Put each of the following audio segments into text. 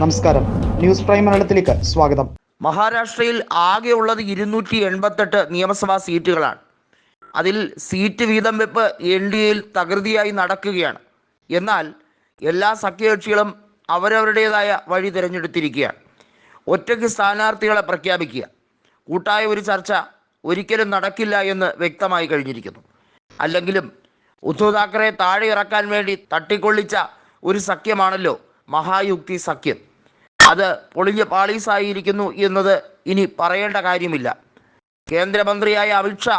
നമസ്കാരം, news prime മലയാളത്തിലേക്ക് സ്വാഗതം. മഹാരാഷ്ട്രയിൽ ആകെയുള്ളത് 288 നിയമസഭാ സീറ്റുകളാണ്. അതിൽ സീറ്റ് വീതം വെപ്പ് NDAയിൽ തകൃതിയായി നടക്കുകയാണ്. എന്നാൽ എല്ലാ സഖ്യകക്ഷികളും അവരവരുടേതായ വഴി തിരഞ്ഞെടുത്തിരിക്കുകയാണ്. ഒറ്റയ്ക്ക് സ്ഥാനാർത്ഥികളെ പ്രഖ്യാപിക്കുക, കൂട്ടായ ഒരു ചർച്ച ഒരിക്കലും നടക്കില്ല എന്ന് വ്യക്തമായി കഴിഞ്ഞിരിക്കുന്നു. അല്ലെങ്കിലും ഉദ്ധവ് താക്കറെ താഴെ ഇറക്കാൻ വേണ്ടി തട്ടിക്കൊള്ളിച്ച ഒരു സഖ്യമാണല്ലോ മഹായുക്തി സഖ്യം. അത് പൊളിഞ്ഞ് പാളീസായിരിക്കുന്നു എന്നത് ഇനി പറയേണ്ട കാര്യമില്ല. കേന്ദ്രമന്ത്രിയായ അമിത്ഷാ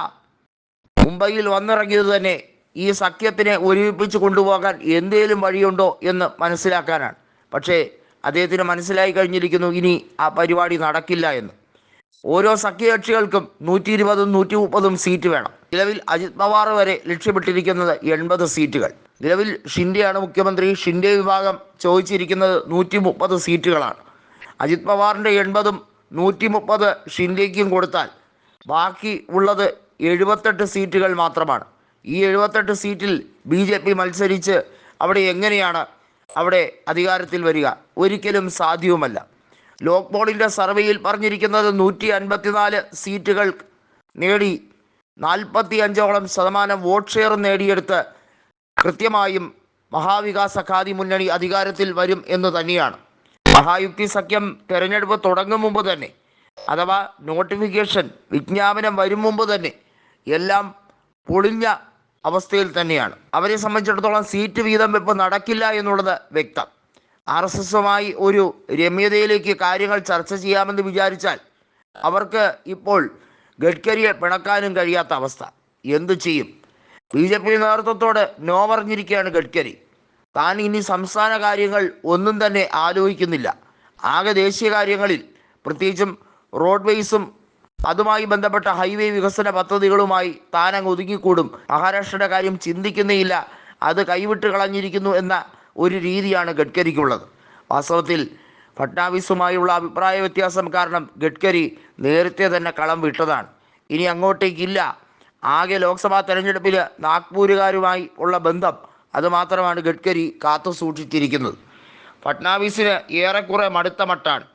മുംബൈയിൽ വന്നിറങ്ങിയത് തന്നെ ഈ സഖ്യത്തിനെ ഒരുമിപ്പിച്ച് കൊണ്ടുപോകാൻ എന്തേലും വഴിയുണ്ടോ എന്ന് മനസ്സിലാക്കാനാണ്. പക്ഷേ അദ്ദേഹത്തിന് മനസ്സിലായി കഴിഞ്ഞിരിക്കുന്നു ഇനി ആ പരിപാടി നടക്കില്ല എന്ന്. ഓരോ സഖ്യകക്ഷികൾക്കും 120ഉം 130ഉം സീറ്റ് വേണം. നിലവിൽ അജിത് പവാർ വരെ ലക്ഷ്യമിട്ടിരിക്കുന്നത് 80 സീറ്റുകൾ. നിലവിൽ ഷിൻഡെയാണ് മുഖ്യമന്ത്രി. ഷിൻഡെ വിഭാഗം ചോദിച്ചിരിക്കുന്നത് 130 സീറ്റുകളാണ്. അജിത് പവാറിൻ്റെ 80ഉം 130 ഷിൻഡെയ്ക്കും കൊടുത്താൽ ബാക്കി ഉള്ളത് 78 സീറ്റുകൾ മാത്രമാണ്. ഈ 78 സീറ്റിൽ BJP മത്സരിച്ച് അവിടെ എങ്ങനെയാണ് അവിടെ അധികാരത്തിൽ വരിക? ഒരിക്കലും സാധ്യവുമല്ല. ലോക് പോളിൻ്റെ സർവേയിൽ പറഞ്ഞിരിക്കുന്നത് 154 സീറ്റുകൾ നേടി 45% വോട്ട് ഷെയർ നേടിയെടുത്ത് കൃത്യമായും മഹാവികാസ് അഘാടി മുന്നണി അധികാരത്തിൽ വരും എന്ന് തന്നെയാണ്. മഹായുക്തി സഖ്യം തെരഞ്ഞെടുപ്പ് തുടങ്ങും മുമ്പ് തന്നെ, അഥവാ നോട്ടിഫിക്കേഷൻ വിജ്ഞാപനം വരും മുമ്പ് തന്നെ എല്ലാം പൊളിഞ്ഞ അവസ്ഥയിൽ തന്നെയാണ്. അവരെ സംബന്ധിച്ചിടത്തോളം സീറ്റ് വീതം വെപ്പ് നടക്കില്ല എന്നുള്ളത് വ്യക്തം. RSSുമായി ഒരു രമ്യതയിലേക്ക് കാര്യങ്ങൾ ചർച്ച ചെയ്യാമെന്ന് വിചാരിച്ചാൽ അവർക്ക് ഇപ്പോൾ ഗഡ്കരിയെ പിണക്കാനും കഴിയാത്ത അവസ്ഥ. എന്തു ചെയ്യും? BJP നേതൃത്വത്തോട് നോ പറഞ്ഞിരിക്കുകയാണ് ഗഡ്കരി. താൻ ഇനി സംസ്ഥാന കാര്യങ്ങൾ ഒന്നും തന്നെ ആലോചിക്കുന്നില്ല. ആകെ ദേശീയ കാര്യങ്ങളിൽ, പ്രത്യേകിച്ചും റോഡ്വേസും അതുമായി ബന്ധപ്പെട്ട ഹൈവേ വികസന പദ്ധതികളുമായി താൻ അങ്ങ് ഒതുങ്ങിക്കൂടും. മഹാരാഷ്ട്രയുടെ കാര്യം ചിന്തിക്കുന്നേയില്ല, അത് കൈവിട്ട് കളഞ്ഞിരിക്കുന്നു എന്ന ഒരു രീതിയാണ് ഗഡ്കരിക്കുള്ളത്. വാസ്തവത്തിൽ ഫട്നാവിസുമായുള്ള അഭിപ്രായ വ്യത്യാസം കാരണം ഗഡ്കരി നേരത്തെ തന്നെ കളം വിട്ടതാണ്. ഇനി അങ്ങോട്ടേക്കില്ല. ആകെ ലോക്സഭാ തെരഞ്ഞെടുപ്പിൽ നാഗ്പൂരുകാരുമായി ഉള്ള ബന്ധം അതുമാത്രമാണ് ഗഡ്കരി കാത്തു സൂക്ഷിച്ചിരിക്കുന്നത്. ഫട്നാവിസിന് ഏറെക്കുറെ മടുത്ത മട്ടാണ്.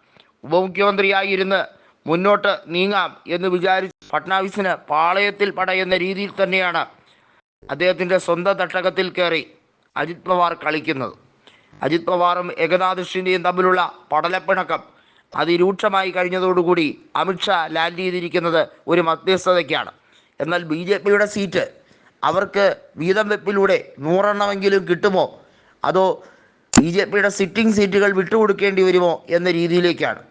ഉപമുഖ്യമന്ത്രിയായിരുന്ന് മുന്നോട്ട് നീങ്ങാം എന്ന് വിചാരിച്ച് ഫട്നാവിസിന് പാളയത്തിൽ പടയുന്ന രീതിയിൽ തന്നെയാണ് അദ്ദേഹത്തിൻ്റെ സ്വന്തം തട്ടകത്തിൽ കയറി അജിത് പവാർ കളിക്കുന്നത്. അജിത് പവാറും ഏകനാഥ് ഷിൻഡെയും തമ്മിലുള്ള പടലപ്പിണക്കം അതിരൂക്ഷമായി കഴിഞ്ഞതോടുകൂടി അമിത്ഷാ ലാൻഡ് ചെയ്തിരിക്കുന്നത് ഒരു മധ്യസ്ഥതയ്ക്കാണ്. എന്നാൽ BJPയുടെ സീറ്റ് അവർക്ക് വീതം വെപ്പിലൂടെ 100 എണ്ണമെങ്കിലും കിട്ടുമോ, അതോ BJPയുടെ സിറ്റിംഗ് സീറ്റുകൾ വിട്ടുകൊടുക്കേണ്ടി വരുമോ എന്ന രീതിയിലേക്കാണ്.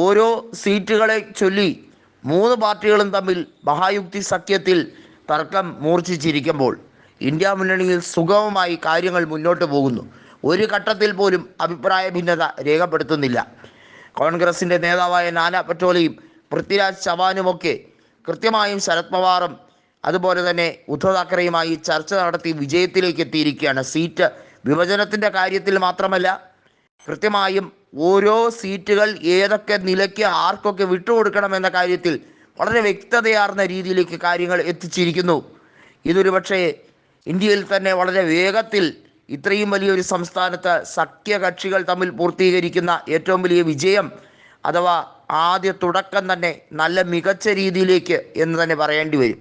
ഓരോ സീറ്റുകളെ ചൊല്ലി 3 പാർട്ടികളും തമ്മിൽ മഹായുക്തി സഖ്യത്തിൽ തർക്കം മൂർച്ഛിച്ചിരിക്കുമ്പോൾ ഇന്ത്യ മുന്നണിയിൽ സുഗമമായി കാര്യങ്ങൾ മുന്നോട്ട് പോകുന്നു. ഒരു ഘട്ടത്തിൽ പോലും അഭിപ്രായ ഭിന്നത രേഖപ്പെടുത്തുന്നില്ല. കോൺഗ്രസിൻ്റെ നേതാവായ നാനാ പട്ടോലെയും പൃഥ്വിരാജ് ചവാനുമൊക്കെ കൃത്യമായും ശരത് പവാറും അതുപോലെ തന്നെ ഉദ്ധവ് താക്കറെയുമായി ചർച്ച നടത്തി വിജയത്തിലേക്ക് എത്തിയിരിക്കുകയാണ്. സീറ്റ് വിഭജനത്തിൻ്റെ കാര്യത്തിൽ മാത്രമല്ല, കൃത്യമായും ഓരോ സീറ്റുകൾ ഏതൊക്കെ നിലയ്ക്ക് ആർക്കൊക്കെ വിട്ടുകൊടുക്കണമെന്ന കാര്യത്തിൽ വളരെ വ്യക്തതയാർന്ന രീതിയിലേക്ക് കാര്യങ്ങൾ എത്തിച്ചിരിക്കുന്നു. ഇതൊരു പക്ഷേ ഇന്ത്യയിൽ തന്നെ വളരെ വേഗത്തിൽ ഇത്രയും വലിയൊരു സംസ്ഥാനത്ത് സഖ്യകക്ഷികൾ തമ്മിൽ പൂർത്തീകരിക്കുന്ന ഏറ്റവും വലിയ വിജയം, അഥവാ ആദ്യ തുടക്കം തന്നെ നല്ല മികച്ച രീതിയിലേക്ക് എന്ന് തന്നെ പറയേണ്ടി വരും.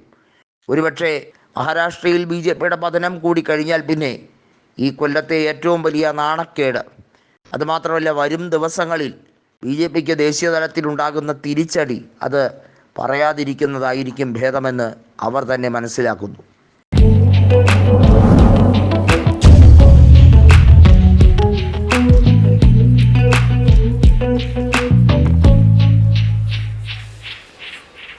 ഒരുപക്ഷെ മഹാരാഷ്ട്രയിൽ BJPയുടെ പതനം കൂടി കഴിഞ്ഞാൽ പിന്നെ ഈ കൊല്ലത്തെ ഏറ്റവും വലിയ നാണക്കേട്. അതുമാത്രമല്ല, വരും ദിവസങ്ങളിൽ BJPക്ക് ദേശീയ തലത്തിലുണ്ടാകുന്ന തിരിച്ചടി അത് പറയാതിരിക്കുന്നതായിരിക്കും ഭേദമെന്ന് അവർ തന്നെ മനസ്സിലാക്കുന്നു.